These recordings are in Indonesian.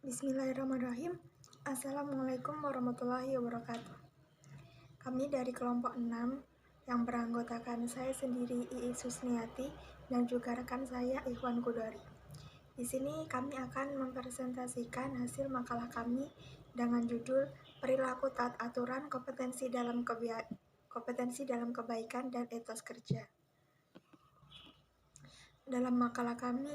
Bismillahirrahmanirrahim. Assalamualaikum warahmatullahi wabarakatuh. Kami dari kelompok 6 yang beranggotakan saya sendiri Iis Husniati dan juga rekan saya Ikhwan Kudori. Di sini kami akan mempresentasikan hasil makalah kami dengan judul Perilaku Taat Aturan Kompetensi dalam Kebaikan dan Etos Kerja. Dalam makalah kami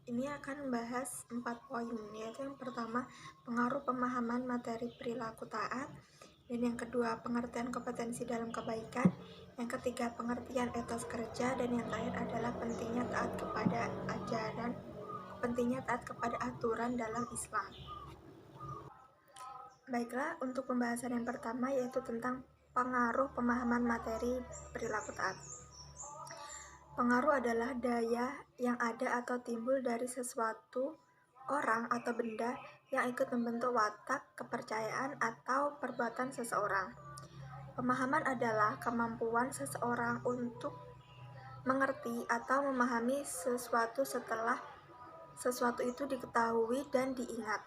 ini akan membahas 4 poin, yaitu yang pertama, pengaruh pemahaman materi perilaku taat, dan yang kedua, pengertian kompetensi dalam kebaikan, yang ketiga, pengertian etos kerja, dan yang terakhir adalah pentingnya taat kepada aturan dalam Islam. Baiklah, untuk pembahasan yang pertama yaitu tentang pengaruh pemahaman materi perilaku taat. Pengaruh adalah daya yang ada atau timbul dari sesuatu, orang, atau benda yang ikut membentuk watak, kepercayaan, atau perbuatan seseorang. Pemahaman adalah kemampuan seseorang untuk mengerti atau memahami sesuatu setelah sesuatu itu diketahui dan diingat.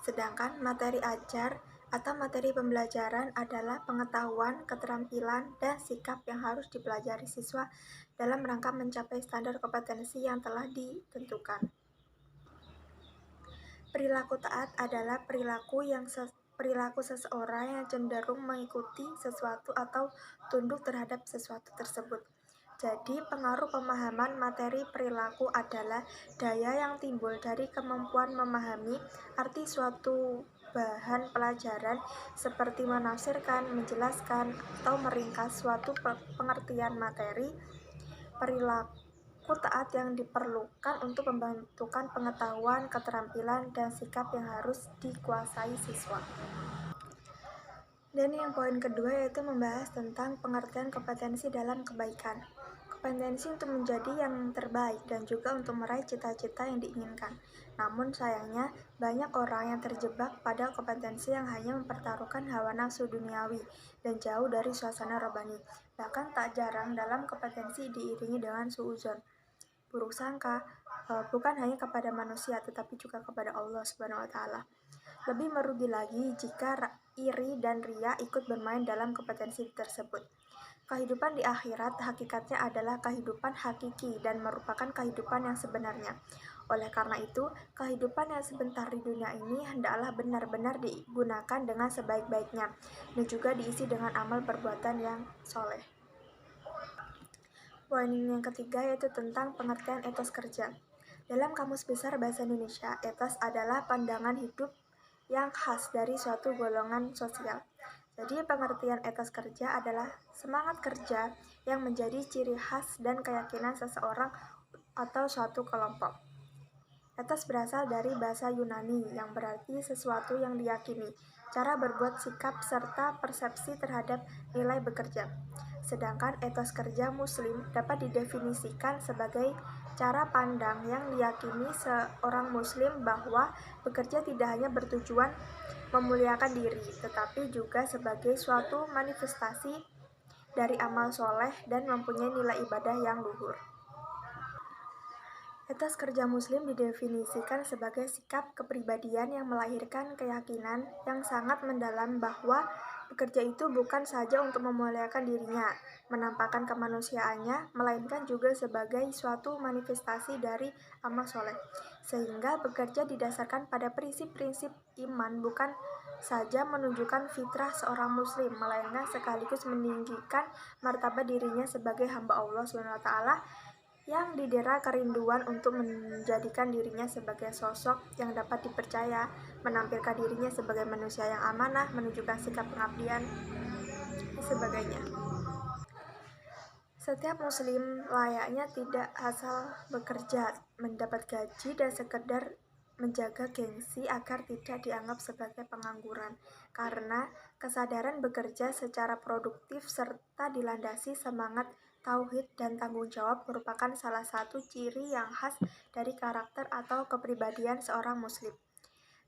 Sedangkan materi ajar atau materi pembelajaran adalah pengetahuan, keterampilan, dan sikap yang harus dipelajari siswa dalam rangka mencapai standar kompetensi yang telah ditentukan. Perilaku taat adalah perilaku seseorang yang cenderung mengikuti sesuatu atau tunduk terhadap sesuatu tersebut. Jadi, pengaruh pemahaman materi perilaku adalah daya yang timbul dari kemampuan memahami arti suatu bahan pelajaran seperti menafsirkan, menjelaskan, atau meringkas suatu pengertian materi. Perilaku taat yang diperlukan untuk membentukkan pengetahuan, keterampilan, dan sikap yang harus dikuasai siswa. Dan yang poin kedua yaitu membahas tentang pengertian kompetensi dalam kebaikan. Kompetensi untuk menjadi yang terbaik dan juga untuk meraih cita-cita yang diinginkan. Namun sayangnya banyak orang yang terjebak pada kompetensi yang hanya mempertaruhkan hawa nafsu duniawi dan jauh dari suasana rohani. Bahkan tak jarang dalam kompetensi diiringi dengan suudzon, buruk sangka, bukan hanya kepada manusia tetapi juga kepada Allah Subhanahu wa Ta'ala. Lebih merugi lagi jika iri dan ria ikut bermain dalam kompetensi tersebut. Kehidupan di akhirat hakikatnya adalah kehidupan hakiki dan merupakan kehidupan yang sebenarnya. Oleh karena itu, kehidupan yang sebentar di dunia ini hendaklah benar-benar digunakan dengan sebaik-baiknya dan juga diisi dengan amal perbuatan yang soleh. Poin yang ketiga yaitu tentang pengertian etos kerja. Dalam Kamus Besar Bahasa Indonesia, etos adalah pandangan hidup yang khas dari suatu golongan sosial. Jadi pengertian etos kerja adalah semangat kerja yang menjadi ciri khas dan keyakinan seseorang atau suatu kelompok. Etos berasal dari bahasa Yunani yang berarti sesuatu yang diyakini, cara berbuat, sikap, serta persepsi terhadap nilai bekerja. Sedangkan etos kerja Muslim dapat didefinisikan sebagai cara pandang yang diyakini seorang Muslim bahwa bekerja tidak hanya bertujuan memuliakan diri, tetapi juga sebagai suatu manifestasi dari amal soleh dan mempunyai nilai ibadah yang luhur. Etos kerja Muslim didefinisikan sebagai sikap kepribadian yang melahirkan keyakinan yang sangat mendalam bahwa bekerja itu bukan saja untuk memuliakan dirinya, menampakkan kemanusiaannya, melainkan juga sebagai suatu manifestasi dari amal soleh. Sehingga bekerja didasarkan pada prinsip-prinsip iman bukan saja menunjukkan fitrah seorang muslim, melainkan sekaligus meninggikan martabat dirinya sebagai hamba Allah SWT yang didera kerinduan untuk menjadikan dirinya sebagai sosok yang dapat dipercaya, menampilkan dirinya sebagai manusia yang amanah, menunjukkan sikap pengabdian, dan sebagainya. Setiap muslim layaknya tidak asal bekerja, mendapat gaji dan sekedar menjaga gengsi agar tidak dianggap sebagai pengangguran, karena kesadaran bekerja secara produktif serta dilandasi semangat tauhid dan tanggung jawab merupakan salah satu ciri yang khas dari karakter atau kepribadian seorang muslim.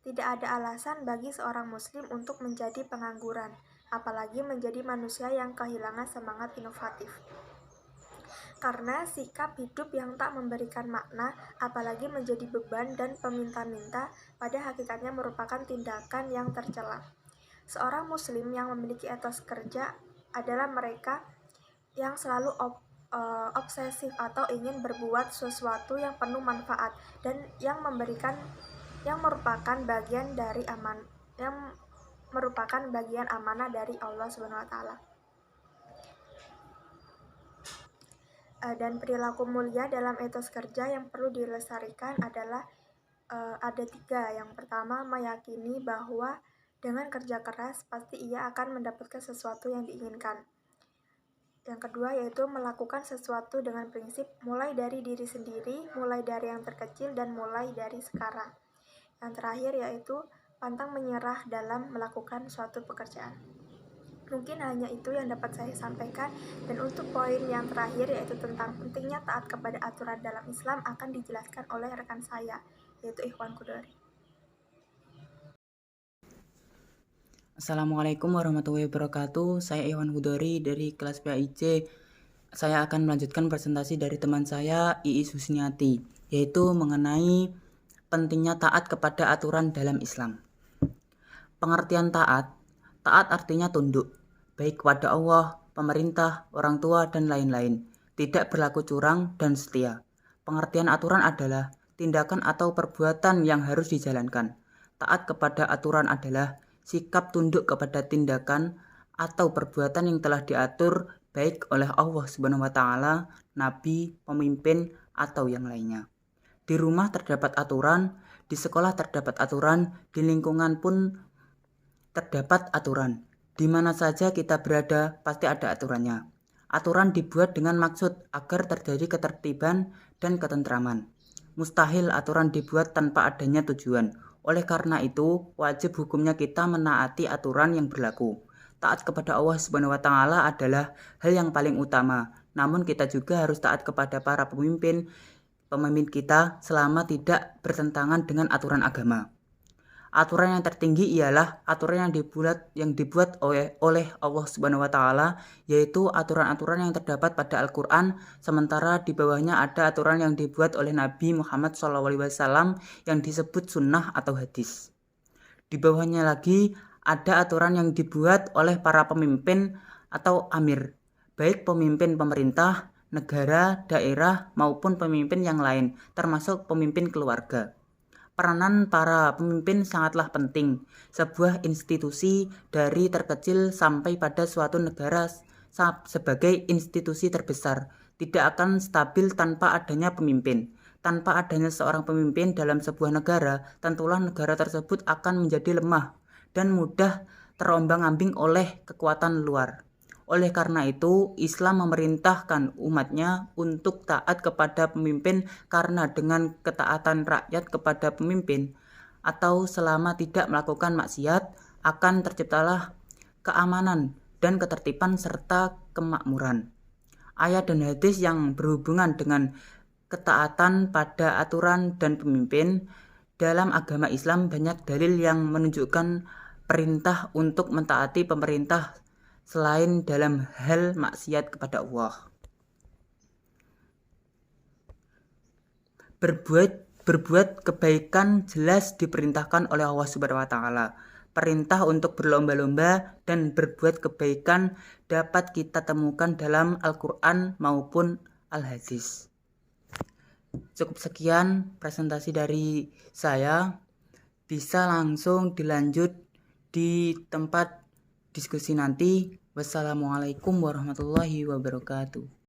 Tidak ada alasan bagi seorang muslim untuk menjadi pengangguran, apalagi menjadi manusia yang kehilangan semangat inovatif. Karena sikap hidup yang tak memberikan makna, apalagi menjadi beban dan peminta-minta, pada hakikatnya merupakan tindakan yang tercela. Seorang muslim yang memiliki etos kerja adalah mereka yang selalu obsesif atau ingin berbuat sesuatu yang penuh manfaat dan yang merupakan bagian amanah dari Allah Subhanahu wa taala. Dan perilaku mulia dalam etos kerja yang perlu dilestarikan adalah ada 3. Yang pertama, meyakini bahwa dengan kerja keras pasti ia akan mendapatkan sesuatu yang diinginkan. Yang kedua yaitu melakukan sesuatu dengan prinsip mulai dari diri sendiri, mulai dari yang terkecil, dan mulai dari sekarang. Yang terakhir yaitu pantang menyerah dalam melakukan suatu pekerjaan. Mungkin hanya itu yang dapat saya sampaikan, dan untuk poin yang terakhir yaitu tentang pentingnya taat kepada aturan dalam Islam akan dijelaskan oleh rekan saya, yaitu Ikhwan Kudori. Assalamualaikum warahmatullahi wabarakatuh. Saya Ikhwan Kudori dari kelas PAIC. Saya akan melanjutkan presentasi dari teman saya Iis Husniati, yaitu mengenai pentingnya taat kepada aturan dalam Islam. Pengertian taat artinya tunduk, baik kepada Allah, pemerintah, orang tua, dan lain-lain. Tidak berlaku curang dan setia. Pengertian aturan adalah tindakan atau perbuatan yang harus dijalankan. Taat kepada aturan adalah sikap tunduk kepada tindakan atau perbuatan yang telah diatur baik oleh Allah Subhanahu wa taala, nabi, pemimpin, atau yang lainnya. Di rumah terdapat aturan, di sekolah terdapat aturan, di lingkungan pun terdapat aturan. Di mana saja kita berada, pasti ada aturannya. Aturan dibuat dengan maksud agar terjadi ketertiban dan ketentraman. Mustahil aturan dibuat tanpa adanya tujuan. Oleh karena itu, wajib hukumnya kita menaati aturan yang berlaku. Taat kepada Allah Subhanahu wa taala adalah hal yang paling utama. Namun kita juga harus taat kepada para pemimpin kita selama tidak bertentangan dengan aturan agama. Aturan yang tertinggi ialah aturan yang dibuat oleh Allah Subhanahu wa taala, yaitu aturan-aturan yang terdapat pada Al-Qur'an, sementara di bawahnya ada aturan yang dibuat oleh Nabi Muhammad SAW yang disebut sunnah atau hadis. Di bawahnya lagi ada aturan yang dibuat oleh para pemimpin atau amir, baik pemimpin pemerintah, negara, daerah, maupun pemimpin yang lain, termasuk pemimpin keluarga. Peranan para pemimpin sangatlah penting. Sebuah institusi dari terkecil sampai pada suatu negara sebagai institusi terbesar tidak akan stabil tanpa adanya pemimpin. Tanpa adanya seorang pemimpin dalam sebuah negara, tentulah negara tersebut akan menjadi lemah dan mudah terombang-ambing oleh kekuatan luar. Oleh karena itu, Islam memerintahkan umatnya untuk taat kepada pemimpin karena dengan ketaatan rakyat kepada pemimpin atau selama tidak melakukan maksiat akan terciptalah keamanan dan ketertiban serta kemakmuran. Ayat dan hadis yang berhubungan dengan ketaatan pada aturan dan pemimpin dalam agama Islam banyak dalil yang menunjukkan perintah untuk mentaati pemerintah selain dalam hal maksiat kepada Allah. Berbuat kebaikan jelas diperintahkan oleh Allah Subhanahu wa taala. Perintah untuk berlomba-lomba dan berbuat kebaikan dapat kita temukan dalam Al-Qur'an maupun Al-Hadis. Cukup sekian presentasi dari saya. Bisa langsung dilanjut di tempat diskusi nanti. Wassalamualaikum warahmatullahi wabarakatuh.